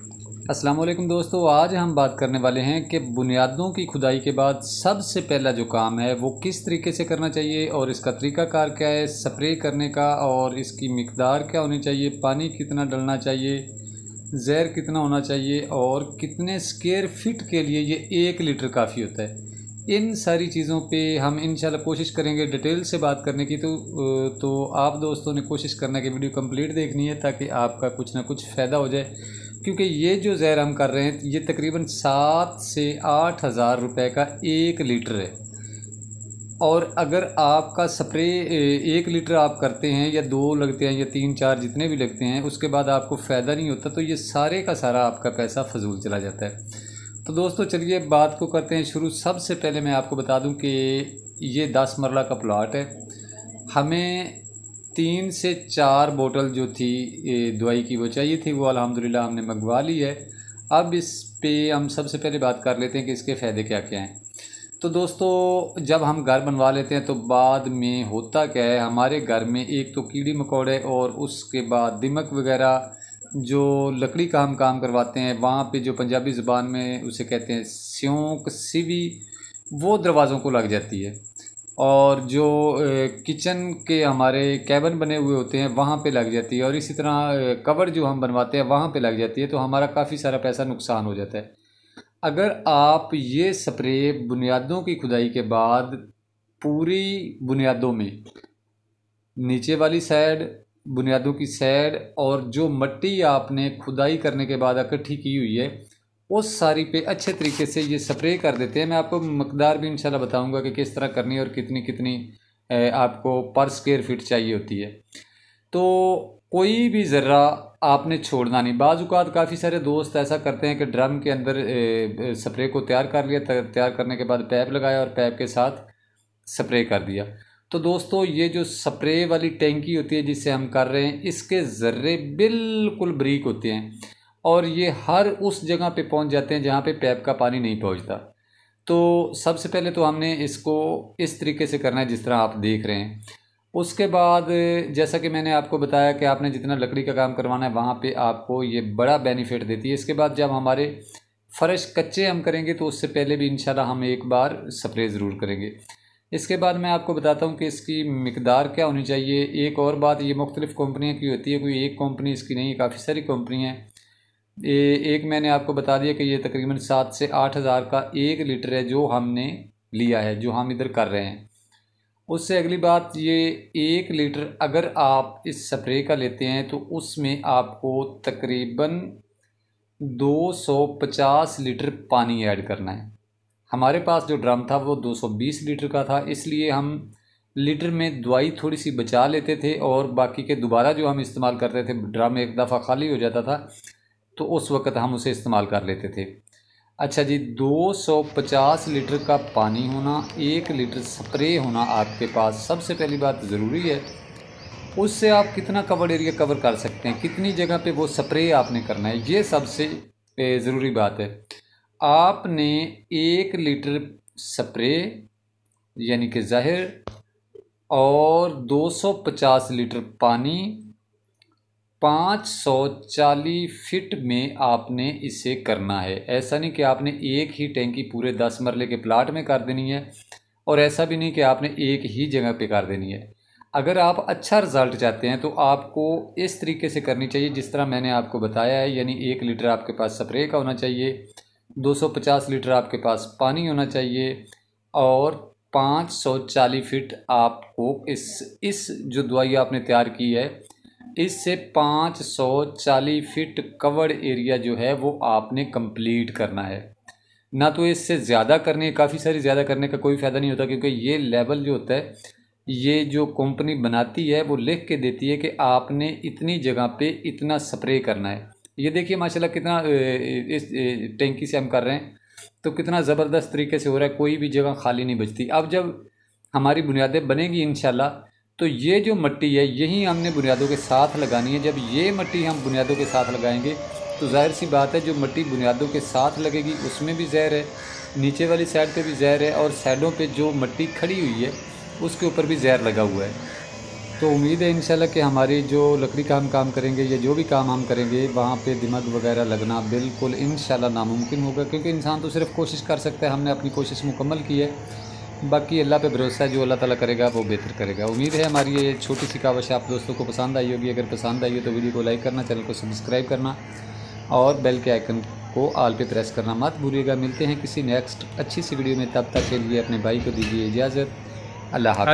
अस्सलाम वालेकुम दोस्तों, आज हम बात करने वाले हैं कि बुनियादों की खुदाई के बाद सबसे पहला जो काम है वो किस तरीके से करना चाहिए और इसका तरीक़ाकार क्या है, स्प्रे करने का और इसकी मिकदार क्या होनी चाहिए, पानी कितना डलना चाहिए, ज़हर कितना होना चाहिए और कितने स्क्वायर फिट के लिए ये 1 लीटर काफ़ी होता है। इन सारी चीज़ों पे हम इंशाल्लाह कोशिश करेंगे डिटेल से बात करने की। तो आप दोस्तों ने कोशिश करना कि वीडियो कंप्लीट देखनी है ताकि आपका कुछ ना कुछ फ़ायदा हो जाए, क्योंकि ये जो ज़हर हम कर रहे हैं ये तकरीबन 7 से 8 हज़ार रुपये का 1 लीटर है। और अगर आपका स्प्रे 1 लीटर आप करते हैं या 2 लगते हैं या 3-4 जितने भी लगते हैं, उसके बाद आपको फ़ायदा नहीं होता, तो ये सारे का सारा आपका पैसा फजूल चला जाता है। तो दोस्तों चलिए बात को करते हैं शुरू। सबसे पहले मैं आपको बता दूं कि ये 10 मरला का प्लाट है। हमें 3 से 4 बोतल जो थी दवाई की वो चाहिए थी, वो अल्हम्दुलिल्लाह हमने मंगवा ली है। अब इस पे हम सबसे पहले बात कर लेते हैं कि इसके फ़ायदे क्या क्या हैं। तो दोस्तों जब हम घर बनवा लेते हैं तो बाद में होता क्या है, हमारे घर में एक तो कीड़ी मकोड़े और उसके बाद दिमक वगैरह, जो लकड़ी का हम काम करवाते हैं वहाँ पे जो पंजाबी ज़ुबान में उसे कहते हैं स्योंक सिवी, वो दरवाज़ों को लग जाती है। और जो किचन के हमारे कैबिन बने हुए होते हैं वहाँ पे लग जाती है, और इसी तरह कवर जो हम बनवाते हैं वहाँ पे लग जाती है। तो हमारा काफ़ी सारा पैसा नुकसान हो जाता है। अगर आप ये स्प्रे बुनियादों की खुदाई के बाद पूरी बुनियादों में, नीचे वाली साइड, बुनियादों की साइड और जो मिट्टी आपने खुदाई करने के बाद इकट्ठी की हुई है उस सारी पे अच्छे तरीके से ये स्प्रे कर देते हैं। मैं आपको मकदार भी इंशाल्लाह बताऊंगा कि किस तरह करनी है और कितनी कितनी आपको पर स्क्वायर फीट चाहिए होती है। तो कोई भी ज़र्रा आपने छोड़ना नहीं। बाज़ औक़ात काफ़ी सारे दोस्त ऐसा करते हैं कि ड्रम के अंदर स्प्रे को तैयार कर लिया, तैयार करने के बाद पैप लगाया और पैप के साथ स्प्रे कर दिया। तो दोस्तों ये जो स्प्रे वाली टैंकी होती है जिससे हम कर रहे हैं, इसके ज़र्रे बिल्कुल बारीक होते हैं और ये हर उस जगह पे पहुंच जाते हैं जहाँ पे पैप का पानी नहीं पहुंचता। तो सबसे पहले तो हमने इसको इस तरीके से करना है जिस तरह आप देख रहे हैं। उसके बाद जैसा कि मैंने आपको बताया कि आपने जितना लकड़ी का काम करवाना है वहाँ पे आपको ये बड़ा बेनिफिट देती है। इसके बाद जब हमारे फ़र्श कच्चे हम करेंगे तो उससे पहले भी इंशाल्लाह हम एक बार स्प्रे ज़रूर करेंगे। इसके बाद मैं आपको बताता हूँ कि इसकी मिकदार क्या होनी चाहिए। एक और बात, ये मुख्तलिफ़ कंपनियों की होती है, कोई एक कंपनी इसकी नहीं है, काफ़ी सारी कंपनी हैं। एक मैंने आपको बता दिया कि ये तकरीबन 7 से 8 हज़ार का 1 लीटर है जो हमने लिया है, जो हम इधर कर रहे हैं। उससे अगली बात, ये 1 लीटर अगर आप इस स्प्रे का लेते हैं तो उसमें आपको तकरीबन 250 लीटर पानी ऐड करना है। हमारे पास जो ड्रम था वो 220 लीटर का था, इसलिए हम लीटर में दवाई थोड़ी सी बचा लेते थे और बाकी के दोबारा जो हम इस्तेमाल करते थे, ड्रम एक दफ़ा खाली हो जाता था तो उस वक़्त हम उसे इस्तेमाल कर लेते थे। अच्छा जी, 250 लीटर का पानी होना, 1 लीटर स्प्रे होना आपके पास सबसे पहली बात ज़रूरी है। उससे आप कितना कवर एरिया कवर कर सकते हैं, कितनी जगह पे वो स्प्रे आपने करना है, ये सबसे ज़रूरी बात है। आपने 1 लीटर स्प्रे यानी कि ज़हर और 250 लीटर पानी 540 फीट में आपने इसे करना है। ऐसा नहीं कि आपने एक ही टैंकी पूरे 10 मरले के प्लाट में कर देनी है और ऐसा भी नहीं कि आपने एक ही जगह पे कर देनी है। अगर आप अच्छा रिज़ल्ट चाहते हैं तो आपको इस तरीके से करनी चाहिए जिस तरह मैंने आपको बताया है। यानी 1 लीटर आपके पास स्प्रे का होना चाहिए, 250 लीटर आपके पास पानी होना चाहिए और 540 फीट आपको इस जो दवाई आपने तैयार की है इससे 540 फीट कवर्ड एरिया जो है वो आपने कंप्लीट करना है। ना तो इससे ज़्यादा करने, काफ़ी सारी ज़्यादा करने का कोई फ़ायदा नहीं होता, क्योंकि ये लेवल जो होता है, ये जो कंपनी बनाती है वो लिख के देती है कि आपने इतनी जगह पे इतना स्प्रे करना है। ये देखिए माशाल्लाह कितना इस टैंकी से हम कर रहे हैं तो कितना ज़बरदस्त तरीके से हो रहा है, कोई भी जगह खाली नहीं बचती। अब जब हमारी बुनियादें बनेगी इंशाल्लाह, तो ये जो मिट्टी है यही हमने बुनियादों के साथ लगानी है। जब ये मिट्टी हम बुनियादों के साथ लगाएंगे तो जाहिर सी बात है जो मिट्टी बुनियादों के साथ लगेगी उसमें भी ज़हर है, नीचे वाली साइड पे भी ज़हर है और साइडों पे जो मिट्टी खड़ी हुई है उसके ऊपर भी ज़हर लगा हुआ है। तो उम्मीद है इंशाल्लाह कि हमारी जो लकड़ी का हम काम करेंगे या जो भी काम हम करेंगे वहाँ पे दिमाग वगैरह लगना बिल्कुल इंशाल्लाह नामुमकिन होगा, क्योंकि इंसान तो सिर्फ कोशिश कर सकता है। हमने अपनी कोशिश मुकम्मल की है, बाकी अल्लाह पे भरोसा है, जो अल्लाह ताला करेगा वो बेहतर करेगा। उम्मीद है हमारी ये छोटी सी कावश आप दोस्तों को पसंद आई होगी। अगर पसंद आई हो तो वीडियो को लाइक करना, चैनल को सब्सक्राइब करना और बेल के आइकन को ऑल पे प्रेस करना मत भूलिएगा। मिलते हैं किसी नेक्स्ट अच्छी सी वीडियो में, तब तक के लिए अपने भाई को दीजिए इजाज़त। अल्लाह हाफ़िज़।